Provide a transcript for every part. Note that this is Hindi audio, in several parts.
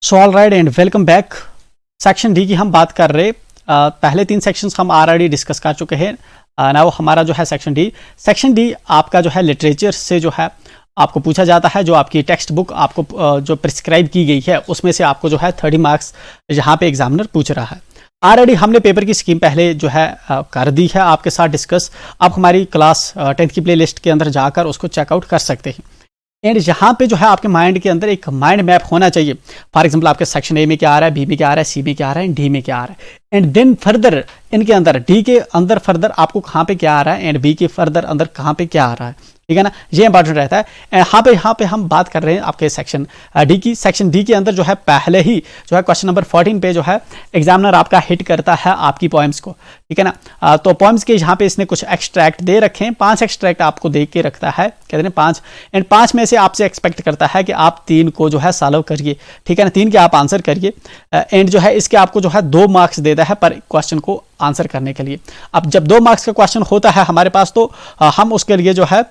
So all right and welcome back. Section D की हम बात कर रहे। पहले 3 सेक्शंस हम ऑलरेडी डिस्कस कर चुके हैं। नाउ हमारा जो है सेक्शन डी आपका जो है लिटरेचर से जो है आपको पूछा जाता है। जो आपकी टेक्स्ट बुक आपको जो प्रिस्क्राइब की गई है उसमें से आपको जो है 30 मार्क्स यहाँ पे एग्जामिनर पूछ रहा है। ऑलरेडी हमने पेपर की स्कीम पहले जो है कर दी है आपके साथ डिस्कस। आप हमारी क्लास 10th की प्ले लिस्ट के अंदर जाकर उसको चेकआउट कर सकते हैं। एंड यहाँ पे जो है आपके माइंड के अंदर एक माइंड मैप होना चाहिए। फॉर एग्जांपल आपके सेक्शन ए में क्या आ रहा है, बी में क्या आ रहा है, सी में क्या आ रहा है, डी में क्या आ रहा है। एंड देन फर्दर इनके अंदर डी के अंदर फर्दर आपको कहाँ पे क्या आ रहा है एंड बी के फर्दर अंदर कहाँ पे क्या आ रहा है। ठीक है ना, ये इंपॉर्टेंट रहता है। एंड यहाँ पे हम बात कर रहे हैं आपके सेक्शन डी की। सेक्शन डी के अंदर जो है पहले ही जो है क्वेश्चन नंबर 14 पे जो है एग्जामिनर आपका हिट करता है आपकी पोएम्स को। ठीक है ना, तो पोएम्स के यहाँ पे इसने कुछ एक्सट्रैक्ट दे रखे हैं। 5 एक्सट्रैक्ट आपको दे के रखता है, कहते हैं 5। एंड 5 में से आपसे एक्सपेक्ट करता है कि आप 3 को जो है सॉल्व करिए। ठीक है ना, 3 के आप आंसर करिए। एंड जो है इसके आपको जो है 2 मार्क्स देता है पर क्वेश्चन को आंसर करने के लिए। अब जब 2 मार्क्स का क्वेश्चन होता है हमारे पास तो हम उसके लिए जो है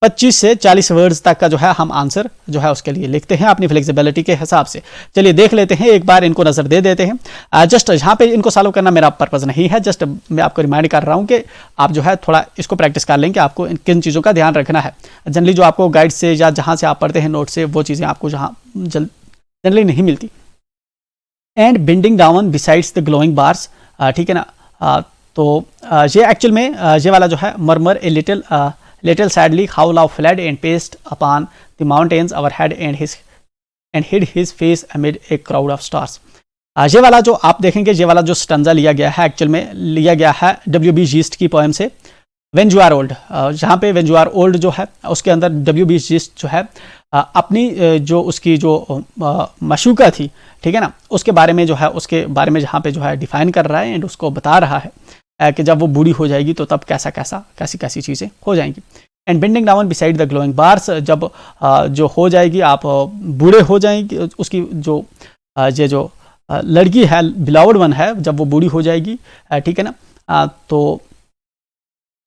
25 से 40 वर्ड्स तक का जो है हम आंसर जो है उसके लिए लिखते हैं अपनी फ्लेक्सिबिलिटी के हिसाब से। चलिए देख लेते हैं, एक बार इनको नजर दे देते हैं। जस्ट यहाँ पे इनको सॉल्व करना मेरा पर्पज नहीं है, जस्ट मैं आपको रिमाइंड कर रहा हूँ कि आप जो है थोड़ा इसको प्रैक्टिस कर लें कि आपको किन चीज़ों का ध्यान रखना है। जनरली जो आपको गाइड से या जहाँ से आप पढ़ते हैं नोट से वो चीज़ें आपको जहाँ जनरली नहीं मिलती। And bending down besides the glowing bars. ठीक है ना, तो ये एक्चुअल में ये वाला जो है murmur a little sadly how love fled and paced upon the mountains overhead and hid his face amid a crowd of stars. ये वाला जो आप देखेंगे, ये वाला जो स्टंजा लिया गया है एक्चुअल में लिया गया है W.B. जीस्ट की पोएम से व्हेन यू आर ओल्ड। जहाँ पे व्हेन यू आर ओल्ड जो है उसके अंदर W.B. जीस्ट जो है अपनी जो उसकी जो मशूका थी, ठीक है ना, उसके बारे में जहाँ पे जो है डिफाइन कर रहा है एंड उसको बता रहा है कि जब वो बूढ़ी हो जाएगी तो तब कैसी चीज़ें हो जाएंगी। And bending down beside the glowing bars, जब जो हो जाएगी आप बूढ़े हो जाएंगी, उसकी जो ये जो लड़की है बिलावड वन है, जब वो बूढ़ी हो जाएगी, ठीक है ना, तो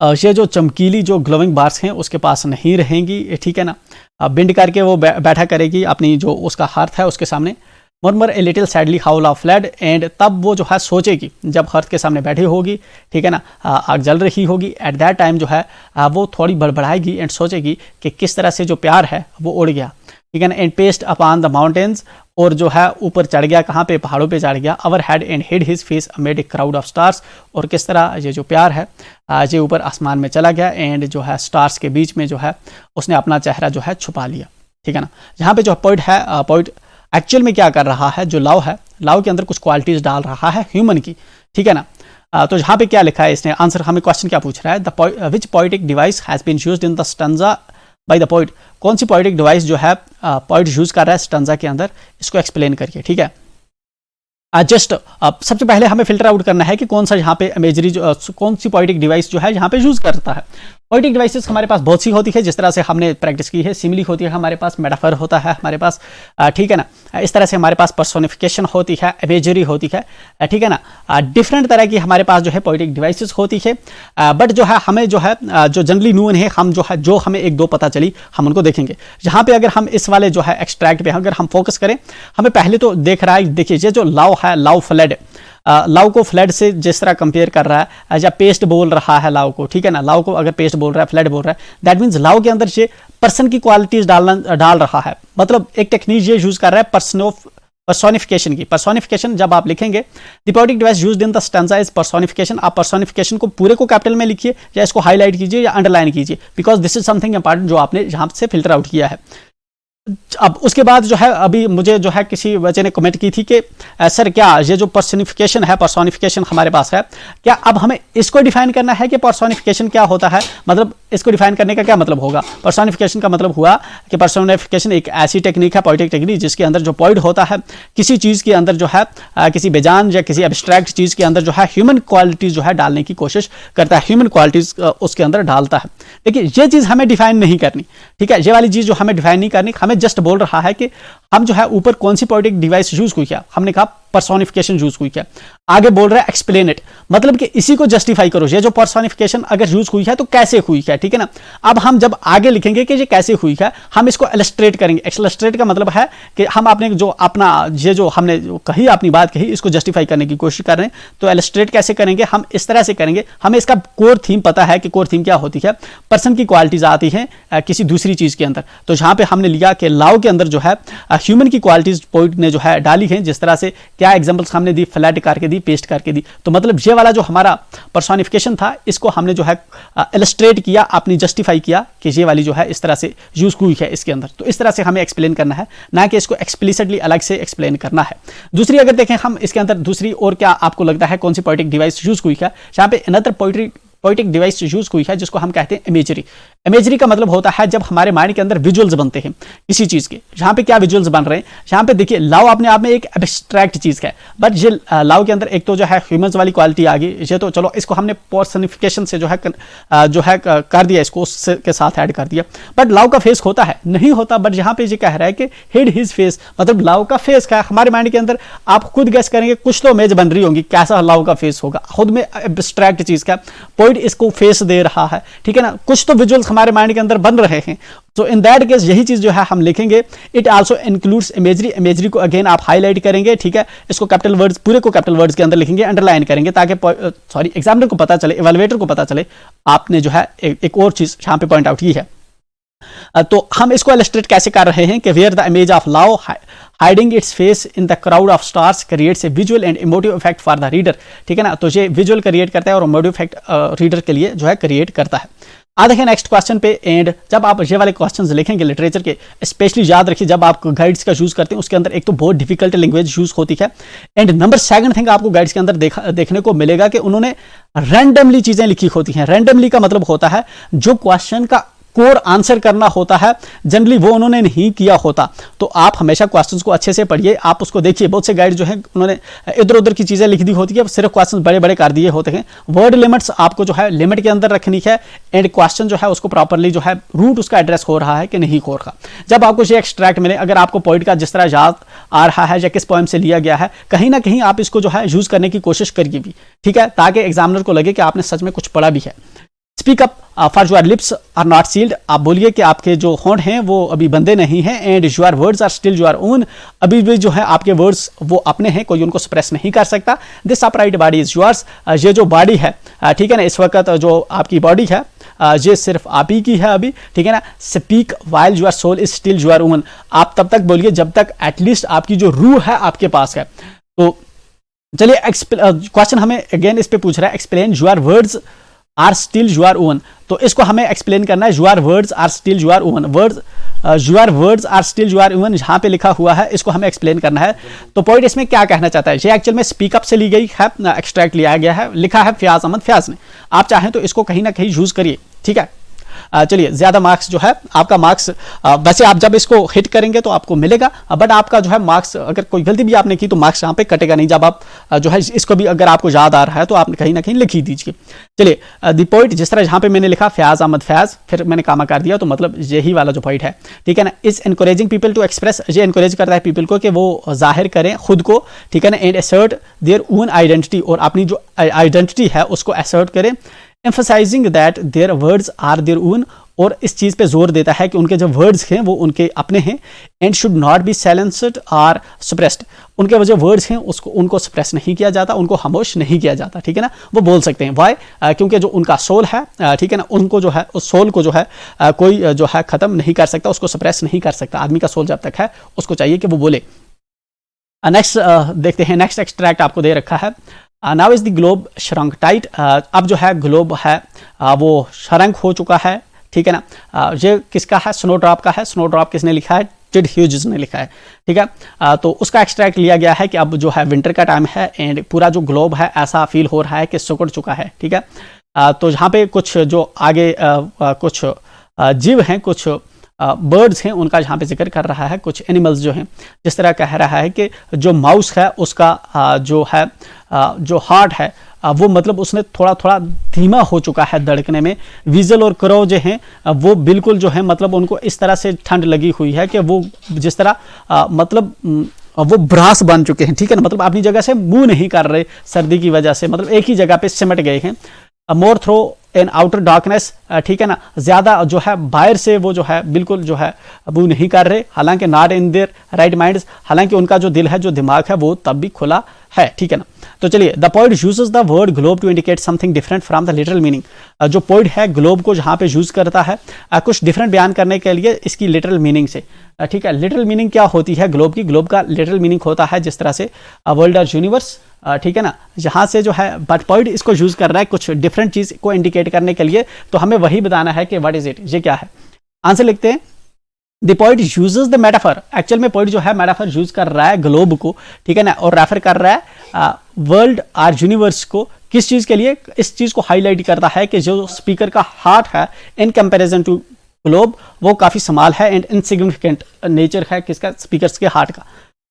ये जो चमकीली जो ग्लोइंग बार्स हैं उसके पास नहीं रहेंगी। ठीक है ना, बेंड करके वो बैठा करेगी अपनी जो उसका हार्थ है उसके सामने। Murmur a little sadly how love fled, and तब वो जो है सोचेगी जब हर्थ के सामने बैठी होगी, ठीक है ना, आग जल रही होगी, एट दैट टाइम जो है वो थोड़ी बड़बड़ाएगी एंड सोचेगी कि किस तरह से जो प्यार है वो उड़ गया। ठीक है ना, and paced upon the mountains, और जो है ऊपर चढ़ गया, कहाँ पे, पहाड़ों पे चढ़ गया। Overhead and hid his face amid a crowd of stars, और किस तरह ये जो प्यार है ये ऊपर आसमान में चला गया एंड जो है स्टार्स के बीच में जो है उसने अपना चेहरा जो है छुपा लिया। ठीक है ना, यहाँ पे जो पोइट है पोइट एक्चुअल में क्या कर रहा है, जो लव है, लव के अंदर कुछ क्वालिटीज डाल रहा है ह्यूमन की। ठीक है ना, तो यहाँ पे क्या लिखा है इसने, आंसर हमें क्वेश्चन क्या पूछ रहा है, which poetic device has been used in the stanza by the poet. कौन सी पोइटिक डिवाइस जो है पोइट यूज कर रहा है स्टंजा के अंदर, इसको एक्सप्लेन करिए। ठीक है, जस्ट सबसे पहले हमें फिल्टर आउट करना है कि कौन सा यहाँ पे इमेजरी कौन सी पोइटिक डिवाइस जो है यहाँ पे यूज करता है। पोइटिक डिवाइसेस हमारे पास बहुत सी होती है, जिस तरह से हमने प्रैक्टिस की है। सिमिली होती है हमारे पास, मेटाफर होता है हमारे पास, ठीक है ना, इस तरह से हमारे पास पर्सोनिफिकेशन होती है, इमेजरी होती है, ठीक है ना, डिफरेंट तरह की हमारे पास जो है पोइटिक डिवाइसेस होती है। बट जो है हमें जो है जो जनरली नोन है, हम जो है जो हमें 1-2 पता चली हम उनको देखेंगे। यहाँ पे अगर हम इस वाले जो है एक्सट्रैक्ट पे अगर हम फोकस करें, हमें पहले तो देख रहा है, देखिए ये जो लव है, लव फ्लड, लव को फ्लड से जिस तरह कंपेयर कर रहा है, या पेस्ट बोल रहा है लव को, ठीक है ना, लव को अगर पेस्ट बोल रहा है, फ्लड बोल रहा है, दैट मीन्स लव के अंदर ये पर्सन की क्वालिटीज डाल रहा है। मतलब एक टेक्निक ये यूज कर रहा है पर्सोनिफिकेशन की। पर्सोनिफिकेशन जब आप लिखेंगे, the poetic device used in the stanza is personification. आप पर्सोनिफिकेशन को पूरे को कैपिटल में लिखिए या इसको हाईलाइट कीजिए या अंडरलाइन कीजिए, because this is something important जो आपने यहाँ से फिल्टर आउट किया है। अब उसके बाद जो है अभी मुझे जो है किसी बच्चे ने कमेंट की थी कि सर क्या ये जो पर्सोनिफिकेशन है, पर्सोनिफिकेशन हमारे पास है, क्या अब हमें इसको डिफाइन करना है कि पर्सोनिफिकेशन क्या होता है, मतलब इसको डिफाइन करने का क्या मतलब होगा। पर्सोनिफिकेशन का मतलब हुआ कि पर्सोनिफिकेशन एक ऐसी टेक्निक है, पोइटिक टेक्निक, जिसके अंदर जो पोइट होता है किसी चीज़ के अंदर जो है किसी बेजान या किसी एब्स्ट्रैक्ट चीज़ के अंदर जो है ह्यूमन क्वालिटीज़ जो है डालने की कोशिश करता है, ह्यूमन क्वालिटीज़ उसके अंदर डालता है। देखिए ये चीज़ हमें डिफाइन नहीं करनी, ठीक है, ये वाली चीज़ जो हमें डिफाइन नहीं करनी, हमें जस्ट बोल रहा है कि हम जो है ऊपर कौन सी पोइटिक डिवाइस यूज किया। हमने कहा पर्सोनिफिकेशन यूज हुई है। आगे बोल रहा है एक्सप्लेन इट, मतलब कि इसी को जस्टिफाई करो, ये जो पर्सोनिफिकेशन अगर यूज हुई है तो कैसे हुई है, ठीक है ना। अब हम जब आगे लिखेंगे कि ये कैसे हुई है, हम इसको इलस्ट्रेट करेंगे। इलस्ट्रेट का मतलब है कि हम अपने जो अपना ये जो हमने जो कही अपनी बात कही इसको जस्टिफाई करने की कोशिश कर रहे हैं। तो इलस्ट्रेट कैसे करेंगे, हम इस तरह से करेंगे, हमें इसका कोर थीम पता है कि कोर थीम क्या होती है, पर्सन की क्वालिटीज आती हैं किसी दूसरी चीज के अंदर। तो जहां पे हमने लिया कि लाओ के अंदर जो है ह्यूमन की क्वालिटीज पोइट ने जो है डाली है, जिस तरह से क्या एग्जांपल्स हमने दी, फ्लैट करके दी, पेस्ट करके दी। तो मतलब ये वाला जो हमारा पर्सोनिफिकेशन था इसको हमने जो है इलस्ट्रेट किया, अपनी जस्टिफाई किया कि ये वाली जो है इस तरह से यूज हुई है इसके अंदर। तो इस तरह से हमें एक्सप्लेन करना है, ना कि इसको एक्सप्लिसिटली अलग से एक्सप्लेन करना है। दूसरी अगर देखें हम इसके अंदर दूसरी और क्या आपको लगता है कौन सी पोएटिक डिवाइस यूज हुई है, जहां पे अनदर पोएटिक डिवाइस यूज हुई है जिसको हम कहते हैं इमेजरी। इमेजरी का मतलब होता है जब हमारे माइंड के अंदर विजुअल्स बनते हैं किसी चीज के। यहाँ पे क्या विजुअल्स बन रहे हैं, यहाँ पे देखिए लाओ अपने आप में एक एब्स्ट्रैक्ट चीज है, बट ये लाओ के अंदर एक तो जो है ह्यूमंस वाली क्वालिटी आ गई, ये तो चलो इसको हमने पर्सनिफिकेशन से जो है कर दिया, इसको उसके साथ ऐड कर दिया। बट लाओ का फेस होता है नहीं होता, बट यहाँ पे ये कह रहा है कि हिड हिज फेस, मतलब लाओ का फेस क्या है हमारे माइंड के अंदर, आप खुद गेस करेंगे कुछ तो इमेज बन रही होगी कैसा लाओ का फेस होगा, खुद में एब्स्ट्रैक्ट चीज का पोइट इसको फेस दे रहा है, ठीक है ना। कुछ तो विजुअल्स हमारे माइंड के अंदर बन रहे हैं। सो इन दैट केस यही चीज जो है हम लिखेंगे, it also includes imagery. Imagery को अगेन आप हाईलाइट करेंगे, ठीक है, इसको कैपिटल वर्ड्स पूरे को कैपिटल वर्ड्स के अंदर लिखेंगे, अंडरलाइन करेंगे, ताकि एग्जामिनर को पता चले, इवैल्यूएटर को पता चले आपने जो है एक और चीज यहां पे पॉइंट आउट की है। तो हम इसको इलस्ट्रेट कैसे कर रहे हैं कि वेयर द इमेज ऑफ लाओ hiding its face in the crowd of stars creates a visual and emotive effect for the reader, ठीक है ना। तो ये विजुअल क्रिएट करता है और इमोटिव इफेक्ट रीडर के लिए जो है क्रिएट करता है। आ देखिए नेक्स्ट क्वेश्चन पे, एंड जब आप ये वाले क्वेश्चंस लिखेंगे लिटरेचर के, स्पेशली याद रखिए जब आप गाइड्स का यूज करते हैं उसके अंदर एक तो बहुत डिफिकल्ट लैंग्वेज यूज होती है, एंड नंबर सेकंड थिंग आपको गाइड्स के अंदर देखने को मिलेगा कि उन्होंने रैंडमली चीजें लिखी होती हैं। रैंडमली का मतलब होता है जो क्वेश्चन का कोर आंसर करना होता है जनरली वो उन्होंने नहीं किया होता। तो आप हमेशा क्वेश्चंस को अच्छे से पढ़िए, आप उसको देखिए। बहुत से गाइड जो है उन्होंने इधर उधर की चीजें लिख दी होती है, सिर्फ क्वेश्चन बड़े बड़े कर दिए होते हैं। वर्ड लिमिट्स आपको जो है लिमिट के अंदर रखनी है, एंड क्वेश्चन जो है उसको प्रॉपरली जो है रूट उसका एड्रेस हो रहा है कि नहीं हो रहा। जब आपको ये एक्सट्रैक्ट मिले, अगर आपको पॉइंट का जिस तरह याद आ रहा है या किस पोएम से लिया गया है, कहीं ना कहीं आप इसको जो है यूज करने की कोशिश करिए भी, ठीक है, ताकि एग्जामिनर को लगे कि आपने सच में कुछ पढ़ा भी है। Speak up for your lips are not sealed, आप बोलिए कि आपके जो होंठ हैं वो अभी बंदे नहीं हैं, and your words are still your own, अभी भी जो है आपके वर्ड्स वो अपने हैं, कोई उनको सप्रेस नहीं कर सकता। This upright body is yours, ये जो बॉडी है, ठीक है ना, इस वक्त जो आपकी बॉडी है ये सिर्फ आप ही की है अभी, ठीक है ना। Speak while your soul is still your own, आप तब तक बोलिए जब तक एटलीस्ट आपकी जो रूह है आपके पास है। तो चलिए क्वेश्चन हमें अगेन इस पे पूछ रहा है, explain your words are still your own. तो इसको हमें एक्सप्लेन करना है, your words are still your own, your words are still your own जहां पे लिखा हुआ है इसको हमें एक्सप्लेन करना है। तो पॉइंट इसमें क्या कहना चाहता है, ये एक्चुअल में स्पीकअप से ली गई है, एक्सट्रैक्ट लिया गया है, लिखा है फयाज अहमद फयाज ने। आप चाहें तो इसको कहीं ना कहीं यूज करिए, ठीक है। चलिए ज्यादा मार्क्स जो है आपका मार्क्स वैसे आप जब इसको हिट करेंगे तो आपको मिलेगा, बट आपका जो है मार्क्स अगर कोई गलती भी आपने की तो मार्क्स यहाँ पे कटेगा नहीं। जब आप जो है इसको भी अगर आपको याद आ रहा है तो आप कहीं ना कहीं लिख ही दीजिए। चलिए द पॉइंट जिस तरह यहाँ पे मैंने लिखा फयाज अहमद फयाज, फिर मैंने कामा कर दिया, तो मतलब यही वाला जो पॉइंट है, ठीक है ना। Is encouraging people to express, ये एनकरेज करता है पीपल को कि वो जाहिर करें खुद को, ठीक है ना, and assert their own identity, और अपनी जो आइडेंटिटी है उसको असर्ट करें। Emphasising that their words are their own, और इस चीज पे जोर देता है कि उनके जो वर्ड्स हैं वो उनके अपने हैं, and should not be silenced और सप्रेस्ड, उनके जो वर्ड्स हैं उसको उनको सप्रेस नहीं किया जाता, उनको खामोश नहीं किया जाता, ठीक है ना, वो बोल सकते हैं। वाई, क्योंकि जो उनका सोल है, ठीक है ना, उनको जो है उस सोल को जो है कोई जो है खत्म नहीं कर सकता, उसको सप्रेस नहीं कर सकता। आदमी का सोल जब तक है उसको चाहिए कि वो बोले। नेक्स्ट देखते हैं, नेक्स्ट एक्सट्रैक्ट आपको दे रखा है, now is the globe shrunk tight, अब जो है ग्लोब है वो श्रंक हो चुका है, ठीक है ना। ये किसका है, स्नो ड्रॉप का है। स्नो ड्रॉप किसने लिखा है, टिड ह्यूजेस ने लिखा है, ठीक है। तो उसका एक्सट्रैक्ट लिया गया है कि अब जो है विंटर का टाइम है एंड पूरा जो ग्लोब है ऐसा फील हो रहा है कि सिकुड़ चुका है, ठीक है। तो यहाँ पे कुछ जो आगे कुछ जीव हैं, कुछ बर्ड्स हैं, उनका यहाँ पे जिक्र कर रहा है। कुछ एनिमल्स जो हैं, जिस तरह कह रहा है कि जो माउस है उसका जो है जो हार्ट है वो मतलब उसने थोड़ा थोड़ा धीमा हो चुका है धड़कने में। वीजल और क्रो जो हैं वो बिल्कुल जो है मतलब उनको इस तरह से ठंड लगी हुई है कि वो जिस तरह मतलब वो भ्रांस बन चुके हैं, ठीक है ना, मतलब अपनी जगह से मूव नहीं कर रहे सर्दी की वजह से, मतलब एक ही जगह पे सिमट गए हैं। मोर थ्रो इन आउटर डार्कनेस, ठीक है ना, ज्यादा जो है बाहर से वो जो है बिल्कुल जो है मूव नहीं कर रहे, हालांकि not in their right minds, हालांकि उनका जो दिल है, जो दिमाग है, वो तब भी खुला है, ठीक है ना। तो चलिए, the poet uses the word globe to indicate something different from the literal meaning. जो पोइट है ग्लोब को जहाँ पे यूज करता है कुछ डिफरेंट बयान करने के लिए इसकी लिटरल मीनिंग से, ठीक है। लिटरल मीनिंग क्या होती है ग्लोब की? ग्लोब का लिटरल मीनिंग होता है जिस तरह से वर्ल्ड और यूनिवर्स, ठीक है ना, जहाँ से जो है, बट पोइट इसको यूज कर रहा है कुछ डिफरेंट चीज को इंडिकेट करने के लिए, तो हमें वही बताना है कि व्हाट इज इट, ये क्या है। आंसर लिखते हैं, the poet uses the metaphor. Actual में पोइट जो है मेटाफर यूज कर रहा है ग्लोब को, ठीक है ना, और रेफर कर रहा है वर्ल्ड और यूनिवर्स को। किस चीज के लिए? इस चीज को हाईलाइट करता है कि जो स्पीकर का हार्ट है इन कंपैरिजन टू ग्लोब, वो काफी स्मॉल है एंड इनसिग्निफिकेंट नेचर है किसका? स्पीकर्स के हार्ट का।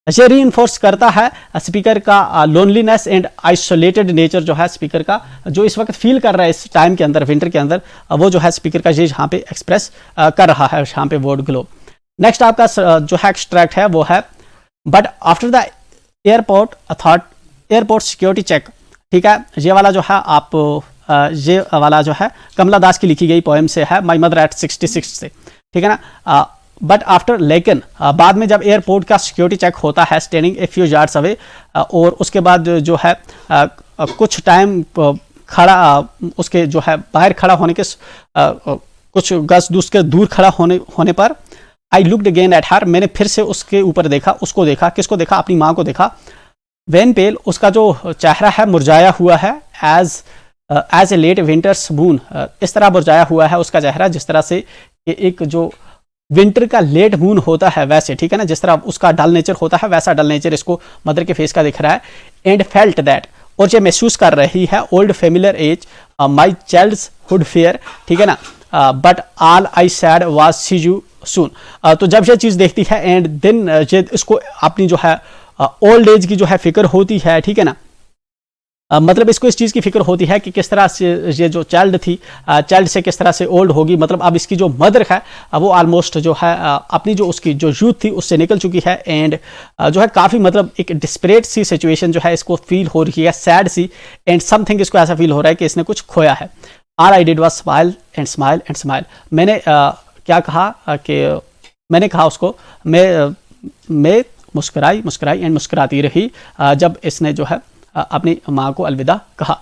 ये रीइंफोर्स करता है स्पीकर का लोनलीनेस एंड आइसोलेटेड नेचर जो है स्पीकर का, जो इस वक्त फील कर रहा है इस टाइम के अंदर, विंटर के अंदर, वो जो है स्पीकर का ये यहाँ पे एक्सप्रेस कर रहा है यहाँ पे वर्ड ग्लोब। नेक्स्ट आपका जो है एक्सट्रैक्ट है वो है, but after the airport security check, ठीक है। ये वाला जो है आप ये वाला जो है कमला दास की लिखी गई पोएम से है, माई मदर एट 66 से, ठीक है ना। बट आफ्टर, लेकिन बाद में जब एयरपोर्ट का सिक्योरिटी चेक होता है standing a few yards away, और उसके बाद जो है कुछ टाइम खड़ा, उसके जो है बाहर खड़ा होने के कुछ गज उसके दूर खड़ा होने पर, I looked again at her, मैंने फिर से उसके ऊपर देखा, उसको देखा, किसको देखा? अपनी माँ को देखा। वेन पेल, उसका जो चेहरा है मुरझाया हुआ है, as a late winter's moon, इस तरह मुरझाया हुआ है उसका चेहरा जिस तरह से एक जो विंटर का लेट मून होता है वैसे, ठीक है ना, जिस तरह उसका डल नेचर होता है वैसा डल नेचर इसको मदर के फेस का दिख रहा है। एंड फेल्ट दैट, और ये महसूस कर रही है, old familiar ache my childhood's fear, ठीक है ना, but all I said was see you soon. तो जब ये चीज़ देखती है एंड देन ये इसको अपनी जो है ओल्ड एज की जो है फिक्र होती है, ठीक है ना, मतलब इसको इस चीज़ की फिक्र होती है कि किस तरह से ये जो चाइल्ड थी, चाइल्ड से किस तरह से ओल्ड होगी, मतलब अब इसकी जो मदर है वो ऑलमोस्ट जो है अपनी जो उसकी जो यूथ थी उससे निकल चुकी है, एंड जो है काफ़ी मतलब एक डिस्परेट सी सिचुएशन जो है इसको फील हो रही है, सैड सी, एंड समथिंग इसको ऐसा फील हो रहा है कि इसने कुछ खोया है। All I did was smile and smile and smile, मैंने क्या कहा कि मैंने कहा उसको, मैं मुस्कुराई एंड मुस्कुराती रही जब इसने जो है अपनी माँ को अलविदा कहा।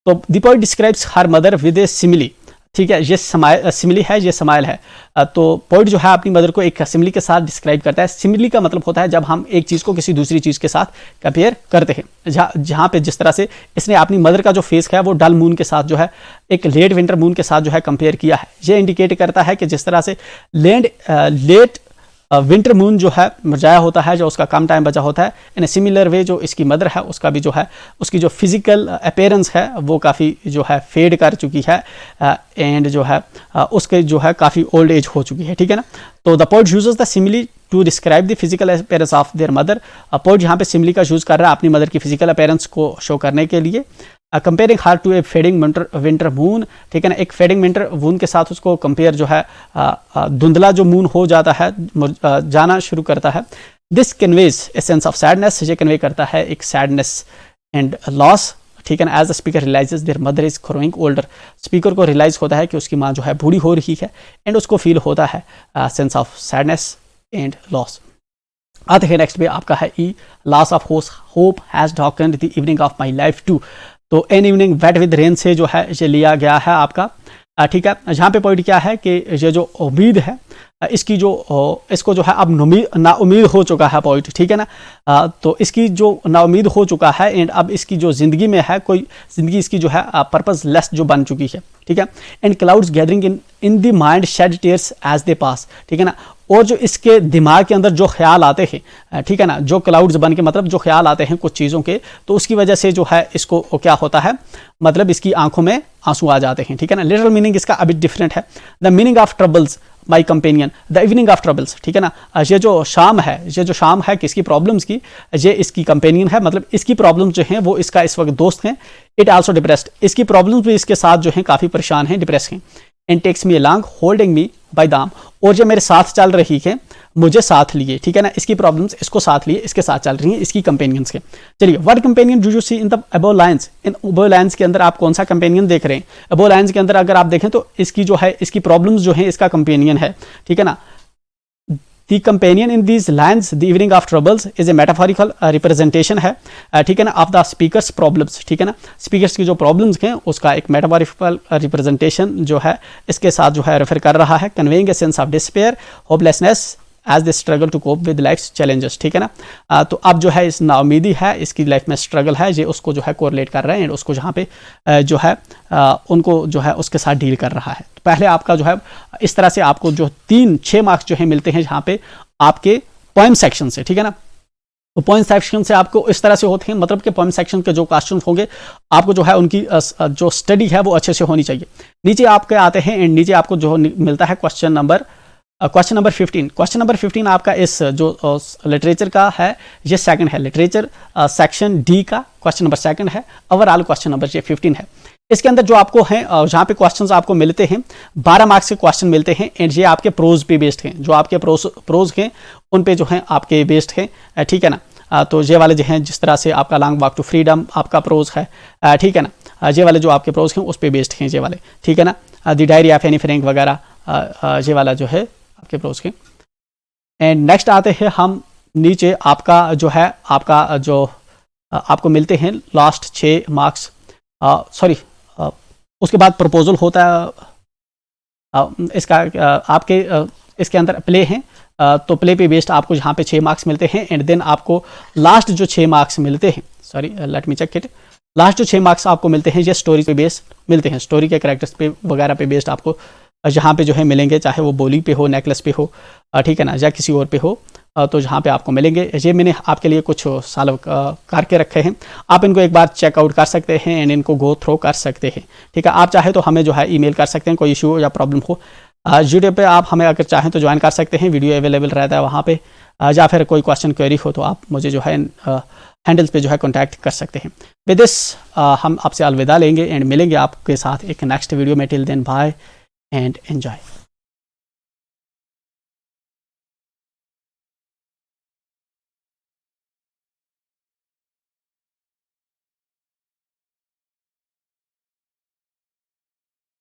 तो the poet describes her mother with A simile, ठीक है, ये सिमिली है, ये स्माइल है। तो पोएट जो है अपनी मदर को एक सिमिली के साथ डिस्क्राइब करता है। सिमिली का मतलब होता है जब हम एक चीज़ को किसी दूसरी चीज़ के साथ कंपेयर करते हैं, जहाँ पे जिस तरह से इसने अपनी मदर का जो फेस है वो डल मून के साथ जो है एक लेट विंटर मून के साथ जो है कंपेयर किया है। ये इंडिकेट करता है कि जिस तरह से लेट विंटर मून जो है मुरझाया होता है, जो उसका कम टाइम बचा होता है, इन ए सिमिलर वे जो इसकी मदर है उसका भी जो है उसकी जो फिजिकल अपीयरेंस है वो काफ़ी जो है फेड कर चुकी है, एंड जो है उसके जो है काफ़ी ओल्ड एज हो चुकी है, ठीक है ना। तो the poet uses the simile to describe the physical appearance of their mother. Poet यहाँ पे सिमिली का यूज़ कर रहा है अपनी मदर की फिजिकल अपीयरेंस को शो करने के लिए। Comparing her to a fading winter moon, ठीक है ना, एक फेडिंग विंटर मून के साथ उसको कंपेयर जो है धुंधला जो मून हो जाता है, जाना शुरू करता है। This conveys a sense of sadness, ये कन्वे करता है एक सैडनेस एंड लॉस, ठीक है ना। As the speaker realises their mother is growing older, speaker को रियलाइज होता है कि उसकी माँ जो है बूढ़ी हो रही है, एंड उसको फील होता है sense of sadness and loss. आते हैं नेक्स्ट पे आपका है ई, loss of hope has darkened the evening of my life too. तो an evening wet with rain से जो है ये लिया गया है आपका, ठीक है। यहाँ पे पॉइंट क्या है कि ये जो उम्मीद है इसकी जो इसको जो है अब नाउमीद हो चुका है पॉइंट, ठीक है ना। तो इसकी जो नाउमीद हो चुका है एंड अब इसकी जो ज़िंदगी में है कोई ज़िंदगी इसकी जो है पर्पसलेस जो बन चुकी है, ठीक है। And clouds gathering in the mind shed tears as they pass, ठीक है ना। और जो इसके दिमाग के अंदर जो ख्याल आते हैं, ठीक है ना, जो क्लाउड्स बन के मतलब जो ख्याल आते हैं कुछ चीज़ों के, तो उसकी वजह से जो है इसको क्या होता है, मतलब इसकी आंखों में आंसू आ जाते हैं, ठीक है ना। लिटरल मीनिंग इसका अभी डिफरेंट है। The meaning of troubles my companion, the evening of troubles, ठीक है ना। ये जो शाम है किसकी प्रॉब्लम्स की, ये इसकी कंपेनियन है, मतलब इसकी प्रॉब्लम्स जो हैं वो इसका इस वक्त दोस्त हैं। इट आल्सो डिप्रेस्ड, इसकी प्रॉब्लम्स भी इसके साथ जो हैं काफ़ी परेशान हैं, डिप्रेस हैं। And takes me along holding me by the arm, और जो मेरे साथ चल रही है मुझे साथ लिए, ठीक है ना, इसकी प्रॉब्लम्स इसको साथ लिए, इसके साथ चल रही हैं, इसकी कंपेनियंस के। चलिए, what companion do you see in the above lines, इन अबव लाइन्स के अंदर आप कौन सा कंपेनियन देख रहे हैं? अबव लाइन्स के अंदर अगर आप देखें तो इसकी जो है, इसकी प्रॉब्लम्स जो है इसका कंपेनियन है, ठीक है ना। The companion in these lines, the evening of troubles, is a metaphorical representation है, ठीक है ना, of the speakers problems, ठीक है ना, speakers की जो problems हैं उसका एक metaphorical representation जो है इसके साथ जो है रेफर कर रहा है, conveying a sense of despair, hopelessness as they struggle to cope with life's challenges, ठीक है ना। तो अब जो है इस नाउमीदी है, इसकी लाइफ में स्ट्रगल है, ये उसको जो है कोरिलेट कर रहे हैं, उसको जहाँ पे जो है उनको जो है उसके साथ डील कर रहा है। तो पहले आपका जो है इस तरह से आपको जो 6 मार्क्स जो है मिलते हैं जहाँ पे आपके पोएम सेक्शन से, ठीक है ना। तो पोएम सेक्शन से आपको इस तरह से होते हैं, मतलब कि पोएम सेक्शन के जो क्वेश्चन होंगे आपको जो है उनकी जो स्टडी है वो अच्छे से होनी चाहिए। नीचे आपके आते हैं एंड नीचे आपको जो मिलता है क्वेश्चन नंबर 15। क्वेश्चन नंबर 15 आपका इस जो लिटरेचर का है ये सेकंड है, लिटरेचर सेक्शन डी का क्वेश्चन नंबर सेकंड है, ओवरऑल क्वेश्चन नंबर ये 15 है। इसके अंदर जो आपको है जहाँ पे क्वेश्चंस आपको मिलते हैं 12 मार्क्स के क्वेश्चन मिलते हैं एंड ये आपके प्रोज पे बेस्ड हैं, जो आपके प्रोज हैं उन पे जो है आपके बेस्ड हैं, ठीक है ना। तो ये वाले जो हैं जिस तरह से आपका लॉन्ग वॉक टू फ्रीडम आपका प्रोज है, ठीक है ना, ये वाले जो आपके प्रोज हैं उस पे बेस्ड हैं ये वाले, ठीक है ना। The diary of Anne Frank वगैरह ये वाला जो है आपके प्रोज के। एंड नेक्स्ट आते हैं हम नीचे आपका जो है आपका जो आपको मिलते हैं लास्ट 6 मार्क्स, सॉरी उसके बाद प्रपोजल होता है इसका आपके इसके अंदर प्ले हैं, तो प्ले पे बेस्ड आपको यहाँ पे 6 मार्क्स मिलते हैं एंड देन आपको लास्ट जो 6 मार्क्स मिलते हैं, sorry let me check it, last जो 6 मार्क्स आपको मिलते हैं ये स्टोरी पे बेस्ड मिलते हैं, स्टोरी के कैरेक्टर्स पे वगैरह पे बेस्ड आपको जहाँ पे जो है मिलेंगे, चाहे वो बोली पे हो, नेकलेस पे हो, ठीक है ना, या किसी और पे हो, तो जहाँ पे आपको मिलेंगे। ये मैंने आपके लिए कुछ साल करके रखे हैं, आप इनको एक बार चेकआउट कर सकते हैं एंड इनको गो थ्रो कर सकते हैं, ठीक है। आप चाहे तो हमें जो है ईमेल कर सकते हैं, कोई इशू या प्रॉब्लम हो। यूट्यूब पे आप हमें अगर चाहें तो ज्वाइन कर सकते हैं, वीडियो अवेलेबल रहता है वहाँ पे, या फिर कोई क्वेश्चन क्वेरी हो तो आप मुझे जो है हैंडल्स पे जो है कॉन्टैक्ट कर सकते हैं। विद दिस हम आपसे अलविदा लेंगे एंड मिलेंगे आपके साथ एक नेक्स्ट वीडियो में। Till then bye and enjoy।